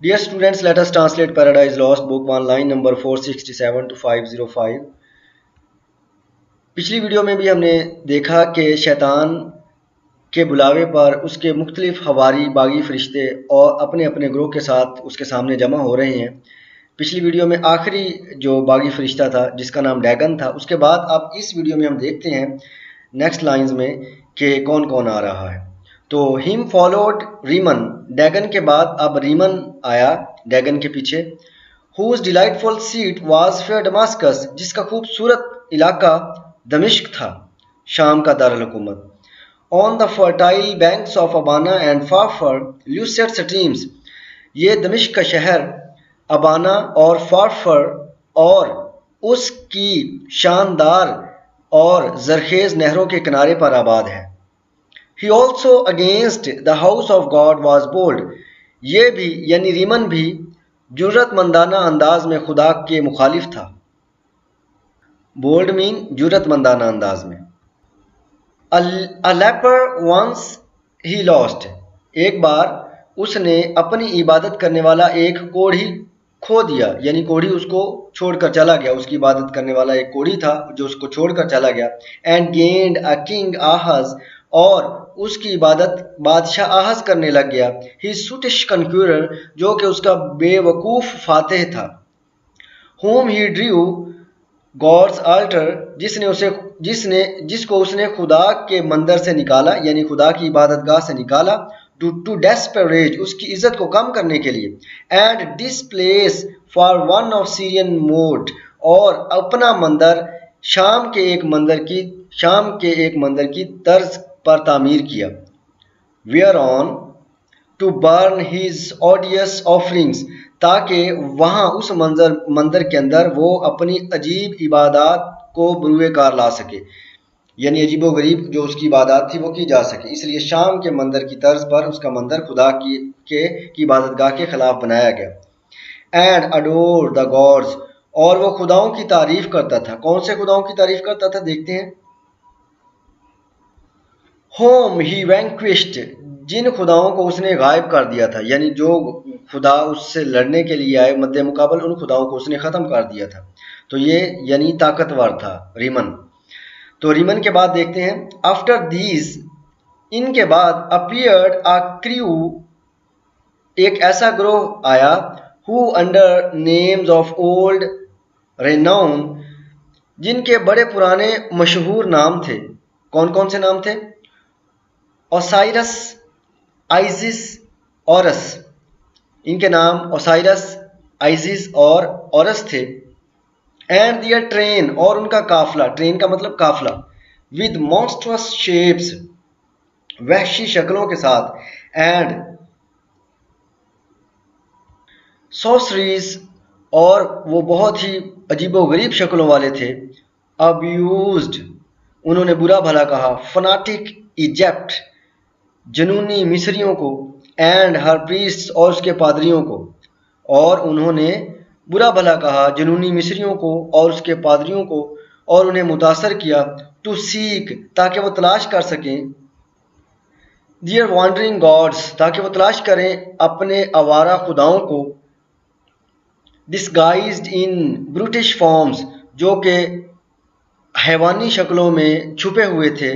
Dear students, let us translate Paradise Lost, book 1, line number 467 to 505. پچھلی video میں بھی ہم نے دیکھا کہ شیطان کے بلاوے پر اس کے مختلف حواری باغی فرشتے اور اپنے اپنے گروہ کے ساتھ اس کے سامنے جمع ہو رہے ہیں. پچھلی ویڈیو میں آخری جو باغی فرشتہ تھا جس کا نام ڈیگن تھا، اس کے بعد اب اس ویڈیو میں ہم دیکھتے ہیں نیکسٹ لائنز میں کہ کون کون آ رہا ہے. تو ہم فالوڈ ریمن، ڈیگن کے بعد اب ریمن آیا ڈیگن کے پیچھے. Whose delightful seat was fair Damascus, جس کا خوبصورت علاقہ دمشق تھا، شام کا دارالحکومت. On the fertile banks of Abana and Pharpar lucid streams, یہ دمشق کا شہر ابانا اور فارفر اور اس کی شاندار اور زرخیز نہروں کے کنارے پر آباد ہے. He also against the house of God was bold، یہ بھی یعنی ریمن بھی جرت مندانہ انداز میں خدا کے مخالف تھا. بولڈ مین جرت مندانہ انداز میں. A leper once he lost، ایک بار اس نے اپنی عبادت کرنے والا ایک کوڑھی کھو دیا، یعنی کوڑھی اس کو چھوڑ کر چلا گیا، اس کی عبادت کرنے والا ایک کوڑھی تھا جو اس کو چھوڑ کر چلا گیا. And gained a king Ahaz، اور اس کی عبادت بادشاہ آہز کرنے لگ گیا. His Scottish conqueror، جو کہ اس کا بے وقوف فاتح تھا. Whom he drew God's altar، جس کو اس نے خدا کے مندر سے نکالا، یعنی خدا کی عبادت گاہ سے نکالا. To disparage، اس کی عزت کو کم کرنے کے لیے. And displace for one of Syrian mode، اور اپنا مندر شام کے ایک مندر کی طرز پر تعمیر کیا. Whereon to burn his odious offerings، تاکہ وہاں اس مندر کے اندر وہ اپنی عجیب عبادات کو بروئے کار لا سکے، یعنی عجیب و غریب جو اس کی عبادات تھی وہ کی جا سکے. اس لیے شام کے مندر کی طرز پر اس کا مندر خدا کی عبادت گاہ کے خلاف بنایا گیا. And adore the gods، اور وہ خداؤں کی تعریف کرتا تھا. کون سے خداؤں کی تعریف کرتا تھا دیکھتے ہیں. Whom he vanquished، جن خداؤں کو اس نے غائب کر دیا تھا، یعنی جو خدا اس سے لڑنے کے لیے آئے مد مقابل ان خداؤں کو اس نے ختم کر دیا تھا. تو یہ یعنی طاقتور تھا ریمن. تو ریمن کے بعد دیکھتے ہیں. After these، ان کے بعد appeared a crew، ایک ایسا گروہ آیا. Who under names of old renown، جن کے بڑے پرانے مشہور نام تھے. کون کون سے نام تھے؟ اوسائرس، آئزس، اورس. ان کے نام اوسائرس، آئزس اور اورس تھے. اینڈ دیئر ٹرین، اور ان کا قافلہ، ٹرین کا مطلب قافلہ. ود monstrous shapes، وحشی شکلوں کے ساتھ. اینڈ sorceries، اور وہ بہت ہی عجیب و غریب شکلوں والے تھے. abused، انہوں نے برا بھلا کہا. fanatic ایجپٹ، جنونی مصریوں کو. اینڈ ہر priests، اور اس کے پادریوں کو. اور انہوں نے برا بھلا کہا جنونی مصریوں کو اور اس کے پادریوں کو، اور انہیں متاثر کیا. ٹو سیک، تاکہ وہ تلاش کر سکیں. دیئر وانڈرنگ گاڈس، تاکہ وہ تلاش کریں اپنے آوارہ خداؤں کو. ڈسگائزڈ ان برٹش فارمز، جو کہ حیوانی شکلوں میں چھپے ہوئے تھے.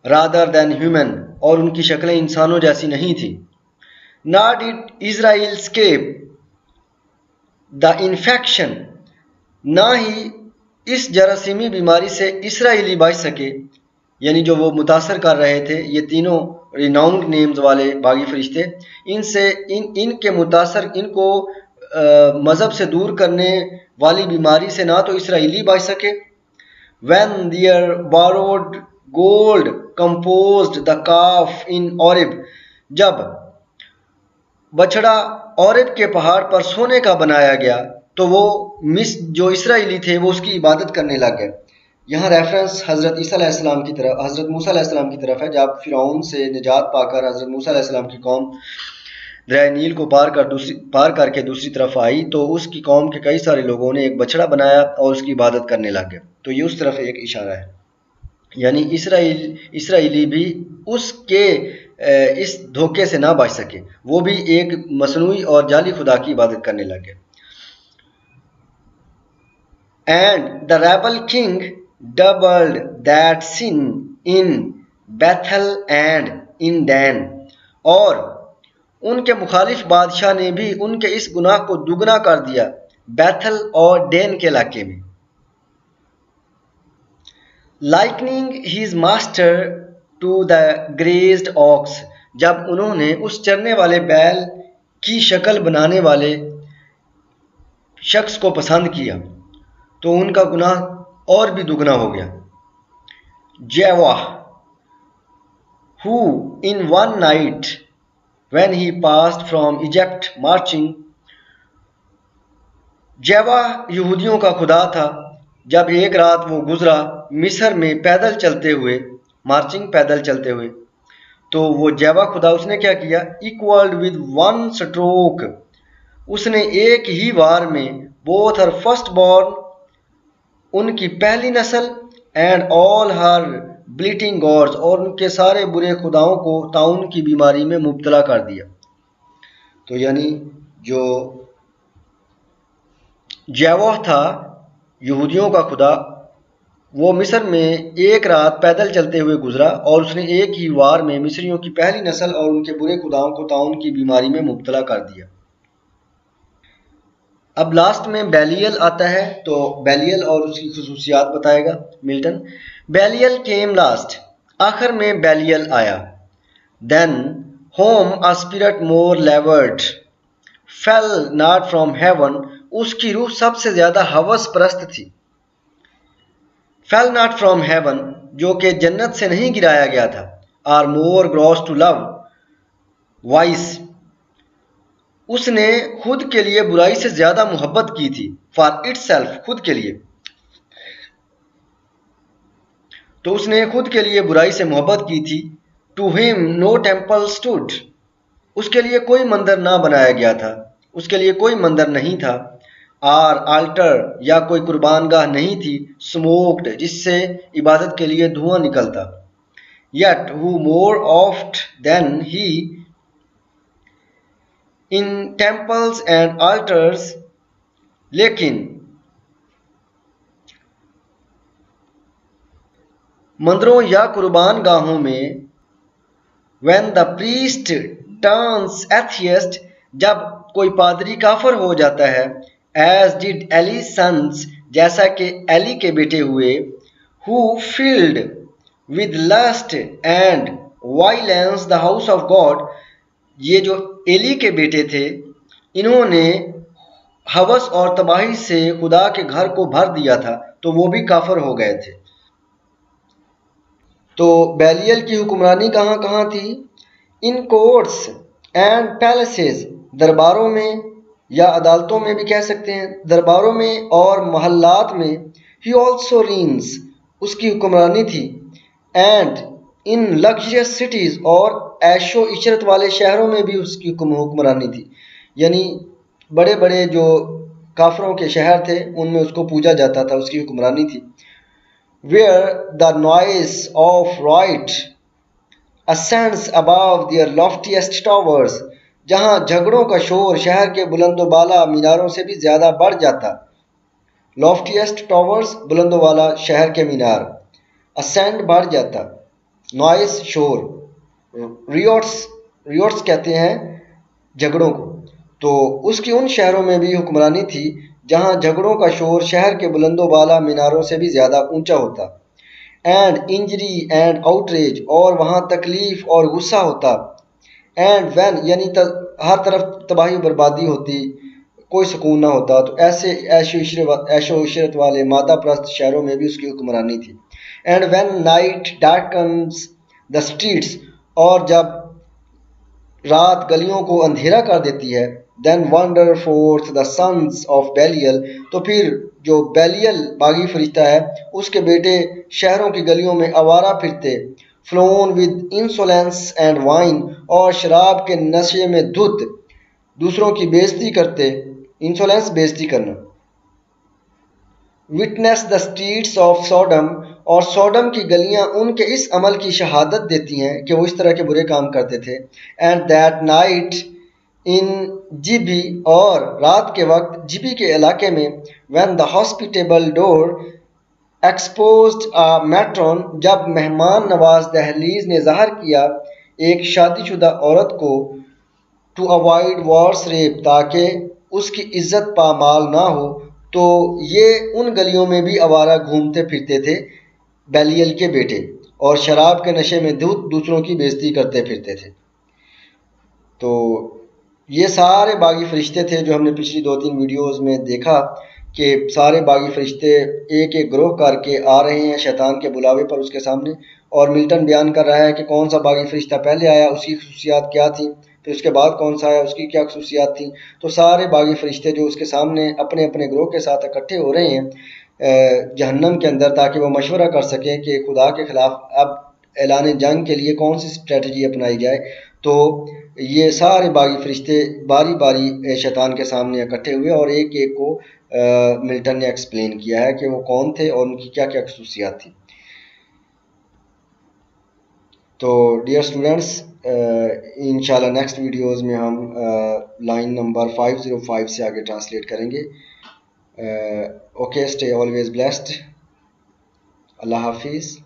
رادر دین ہیومن، اور ان کی شکلیں انسانوں جیسی نہیں تھیں. Nor did Israel escape the infection، نہ ہی اس جراثیمی بیماری سے اسرائیلی بچ سکے، یعنی جو وہ متاثر کر رہے تھے یہ تینوں ریناؤنڈ نیمز والے باغی فرشتے. ان سے ان کے متاثر، ان کو مذہب سے دور کرنے والی بیماری سے نہ تو اسرائیلی بچ سکے. When their borrowed gold composed the calf in Oreb، جب بچڑا اورب کے پہاڑ پر سونے کا بنایا گیا تو وہ جو اسرائیلی تھے وہ اس کی عبادت کرنے لگ گئے. یہاں ریفرنس حضرت عیسیٰ علیہ السلام کی طرف، حضرت موسیٰ علیہ السلام کی طرف ہے. جب فرعون سے نجات پا کر حضرت موسیٰ علیہ السلام کی قوم دریائے نیل کو پار کر کے دوسری طرف آئی تو اس کی قوم کے کئی سارے لوگوں نے ایک بچڑا بنایا اور اس کی عبادت کرنے لگ گئے. تو یہ اس طرف ایک اشارہ ہے، یعنی اسرائیلی بھی اس کے اس دھوکے سے نہ بچ سکے، وہ بھی ایک مصنوعی اور جعلی خدا کی عبادت کرنے لگے۔ And the rebel king doubled that sin in Bethel and in Dan، اور ان کے مخالف بادشاہ نے بھی ان کے اس گناہ کو دگنا کر دیا بیتھل اور ڈین کے علاقے میں۔ Likening his master to the grazed ox، جب انہوں نے اس چرنے والے بیل کی شکل بنانے والے شخص کو پسند کیا تو ان کا گناہ اور بھی دگنا ہو گیا۔ Jehovah who in one night when he passed from Egypt marching، جیوا یہودیوں کا خدا تھا، جب ایک رات وہ گزرا مصر میں پیدل چلتے ہوئے، مارچنگ پیدل چلتے ہوئے، تو وہ جیوا خدا اس نے کیا کیا، equaled with one stroke، اس نے ایک ہی وار میں both her first born، ان کی پہلی نسل and all her bleating gods، اور ان کے سارے برے خداؤں کو طاعون کی بیماری میں مبتلا کر دیا۔ تو یعنی جو جیوا تھا یہودیوں کا خدا، وہ مصر میں ایک رات پیدل چلتے ہوئے گزرا اور اس نے ایک ہی وار میں مصریوں کی پہلی نسل اور ان کے برے خداؤں کو طاعون کی بیماری میں مبتلا کر دیا۔ اب لاسٹ میں بیلیل آتا ہے، تو بیلیل اور اس کی خصوصیات بتائے گا ملٹن۔ بیلیل came last، آخر میں بیلیل آیا۔ Then whom a spirit more levered fell not from heaven، اس کی روح سب سے زیادہ ہوس پرست تھی۔ fell not from heaven، جو کہ جنت سے نہیں گرایا گیا تھا۔ are more gross to love vice، اس نے خود کے لیے برائی سے زیادہ محبت کی تھی۔ for itself، خود کے لیے، تو اس نے خود کے لیے برائی سے محبت کی تھی۔ to him no temple stood، اس کے لیے کوئی مندر نہ بنایا گیا تھا، اس کے لیے کوئی مندر نہیں تھا۔ or altar، یا کوئی قربان گاہ نہیں تھی۔ smoked، جس سے عبادت کے لیے دھواں نکلتا۔ yet who more oft than he in temples and altars، لیکن مندروں یا قربان گاہوں میں when the priest turns atheist، جب کوئی پادری کافر ہو جاتا ہے، as did Eli's sons، جیسا کہ ایلی کے بیٹے ہوئے، who filled with lust and violence the house of God، یہ جو ایلی کے بیٹے تھے انہوں نے ہوس اور تباہی سے خدا کے گھر کو بھر دیا تھا، تو وہ بھی کافر ہو گئے تھے۔ تو بیلیل کی حکمرانی کہاں کہاں تھی؟ ان کورٹس اینڈ پیلسز، درباروں میں یا عدالتوں میں بھی کہہ سکتے ہیں، درباروں میں اور محلات میں۔ ہی آلسو رینز، اس کی حکمرانی تھی۔ اینڈ ان لگژریس سٹیز، اور عیش و عشرت والے شہروں میں بھی اس کی حکمرانی تھی، یعنی بڑے بڑے جو کافروں کے شہر تھے ان میں اس کو پوجا جاتا تھا، اس کی حکمرانی تھی۔ where the noise of right ascends above their loftiest towers، جہاں جھگڑوں کا شور شہر کے بلند و بالا میناروں سے بھی زیادہ بڑھ جاتا۔ loftiest towers، بلند و بالا شہر کے مینار، ascend بڑھ جاتا، noise شور، riots کہتے ہیں جھگڑوں کو، تو اس کی ان شہروں میں بھی حکمرانی تھی جہاں جھگڑوں کا شور شہر کے بلند و بالا میناروں سے بھی زیادہ اونچا ہوتا۔ اینڈ انجری اینڈ آؤٹریج، اور وہاں تکلیف اور غصہ ہوتا۔ اینڈ وین، یعنی ہر طرف تباہی و بربادی ہوتی، کوئی سکون نہ ہوتا، تو ایسے عیش و عشرت والے مادہ پرست شہروں میں بھی اس کی حکمرانی تھی۔ And when night darkens the streets, اور جب رات گلیوں کو اندھیرا کر دیتی ہے، then wander forth the sons of Belial، تو پھر جو بیلیل باغی فرشتہ ہے اس کے بیٹے شہروں کی گلیوں میں آوارہ پھرتے، flown with insolence and wine، اور شراب کے نشے میں دھت دوسروں کی بےزتی کرتے، insolence بےزتی کرنا۔ witness the streets of Sodom، اور سوڈم کی گلیاں ان کے اس عمل کی شہادت دیتی ہیں کہ وہ اس طرح کے برے کام کرتے تھے. اینڈ دیٹ نائٹ ان جیبی، اور رات کے وقت جیبی کے علاقے میں، when the hospitable door exposed a matron، جب مہمان نواز دہلیز نے ظاہر کیا ایک شادی شدہ عورت کو، to avoid worse rape، تاکہ اس کی عزت پامال نہ ہو، تو یہ ان گلیوں میں بھی آوارہ گھومتے پھرتے تھے بیلیل کے بیٹے، اور شراب کے نشے میں دوسروں کی بےعزتی کرتے پھرتے تھے. تو یہ سارے باغی فرشتے تھے جو ہم نے پچھلی 2-3 ویڈیوز میں دیکھا کہ سارے باغی فرشتے ایک ایک گروہ کر کے آ رہے ہیں شیطان کے بلاوے پر اس کے سامنے، اور ملٹن بیان کر رہا ہے کہ کون سا باغی فرشتہ پہلے آیا، اس کی خصوصیات کیا تھیں، پھر اس کے بعد کون سا آیا، اس کی کیا خصوصیات تھیں. تو سارے باغی فرشتے جو اس کے سامنے اپنے اپنے گروہ کے ساتھ اکٹھے ہو رہے ہیں جہنم کے اندر، تاکہ وہ مشورہ کر سکیں کہ خدا کے خلاف اب اعلان جنگ کے لیے کون سی اسٹریٹجی اپنائی جائے. تو یہ سارے باغی فرشتے باری باری شیطان کے سامنے اکٹھے ہوئے، اور ایک ایک کو ملٹن نے ایکسپلین کیا ہے کہ وہ کون تھے اور ان کی کیا کیا خصوصیات تھیں. تو ڈیئر اسٹوڈنٹس، انشاءاللہ نیکسٹ ویڈیوز میں ہم لائن نمبر 505 سے آگے ٹرانسلیٹ کریں گے. Okay, stay always blessed. اللہ حافظ.